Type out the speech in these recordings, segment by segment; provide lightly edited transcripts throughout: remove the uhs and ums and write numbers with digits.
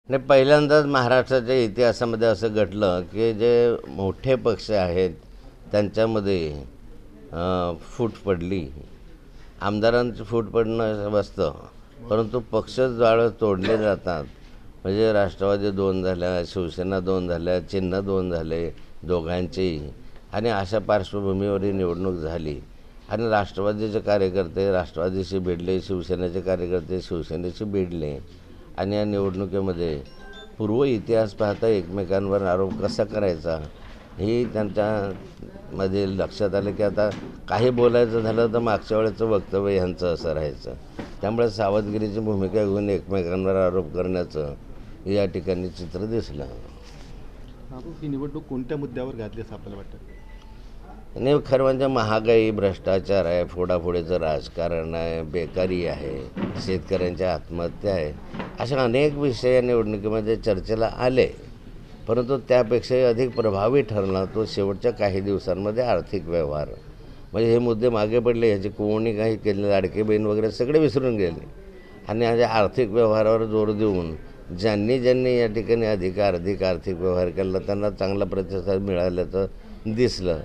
नाही, पहिल्यांदाच महाराष्ट्राच्या इतिहासामध्ये असं घडलं की जे मोठे पक्ष आहेत त्यांच्यामध्ये फूट पडली. आमदारांची फूट पडणं बसतं, परंतु पक्ष जाळं तोडले जातात. म्हणजे राष्ट्रवादी 2 झाल्या, शिवसेना 2 झाल्या, चिन्ह 2 झाले दोघांचेही. आणि अशा पार्श्वभूमीवर ही निवडणूक झाली आणि राष्ट्रवादीचे कार्यकर्ते राष्ट्रवादीशी भिडले, शिवसेनेचे कार्यकर्ते शिवसेनेशी भिडले आणि या निवडणुकीमध्ये पूर्व इतिहास पाहता एकमेकांवर आरोप कसा करायचा हे त्यांच्यामध्ये लक्षात आलं की आता काही बोलायचं झालं तर मागच्या वेळेचं वक्तव्य ह्यांचं असं राहायचं. त्यामुळे सावधगिरीची भूमिका घेऊन एकमेकांवर आरोप करण्याचं या ठिकाणी चित्र दिसलं. ही निवडणूक कोणत्या मुद्द्यावर घातली असं आपल्याला वाटतं? आणि खरं म्हणजे महागाई, भ्रष्टाचार आहे, फोडाफोडीचं राजकारण आहे, बेकारी आहे, शेतकऱ्यांच्या आत्महत्या आहे, अशा अनेक विषय या निवडणुकीमध्ये चर्चेला आले. परंतु त्यापेक्षाही अधिक प्रभावी ठरला तो शेवटच्या काही दिवसांमध्ये आर्थिक व्यवहार. म्हणजे हे मुद्दे मागे पडले, ह्याची कोणी काही केले, लाडके बहीण वगैरे सगळे विसरून गेले आणि या आर्थिक व्यवहारावर जोर देऊन ज्यांनी ज्यांनी या ठिकाणी अधिक आर्थिक व्यवहार केला त्यांना चांगला प्रतिसाद मिळाल्याचं दिसलं.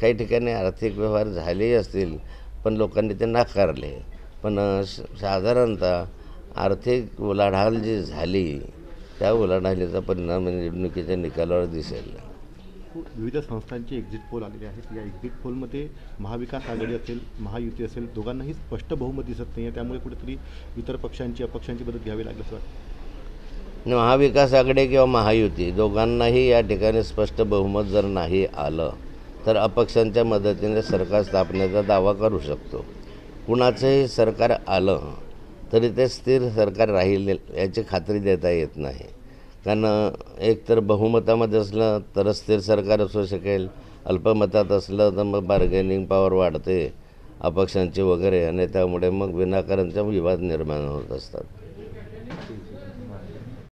काही ठिकाणी आर्थिक व्यवहार झालेही असतील पण लोकांनी ते नाकारले. पण साधारणतः आर्थिक उलाढाल जी झाली त्या उलाढालीचा परिणाम निवडणुकीच्या निकालावर दिसेल. विविध संस्थांचे एक्झिट पोल आलेले आहेत. या एक्झिट पोलमध्ये महाविकास आघाडी असेल, महायुती असेल, दोघांनाही स्पष्ट बहुमत दिसत नाही आहे. त्यामुळे कुठेतरी इतर पक्षांची अपक्षांची मदत घ्यावी लागली असं वाटतं. महाविकास आघाडी किंवा महायुती दोघांनाही या ठिकाणी स्पष्ट बहुमत जर नाही आलं तर अपक्षांच्या मदतीने सरकार स्थापनेचा दावा करू शकतो. कुणाचंही सरकार आलं तरी ते स्थिर सरकार राहील याची खात्री देता येत नाही. कारण एकतर बहुमतामध्ये असलं तरच स्थिर सरकार असू शकेल, अल्पमतात असलं तर मग बार्गेनिंग पॉवर वाढते अपक्षांची वगैरे आणि त्यामुळे मग विनाकारणचे विवाद निर्माण होत असतात.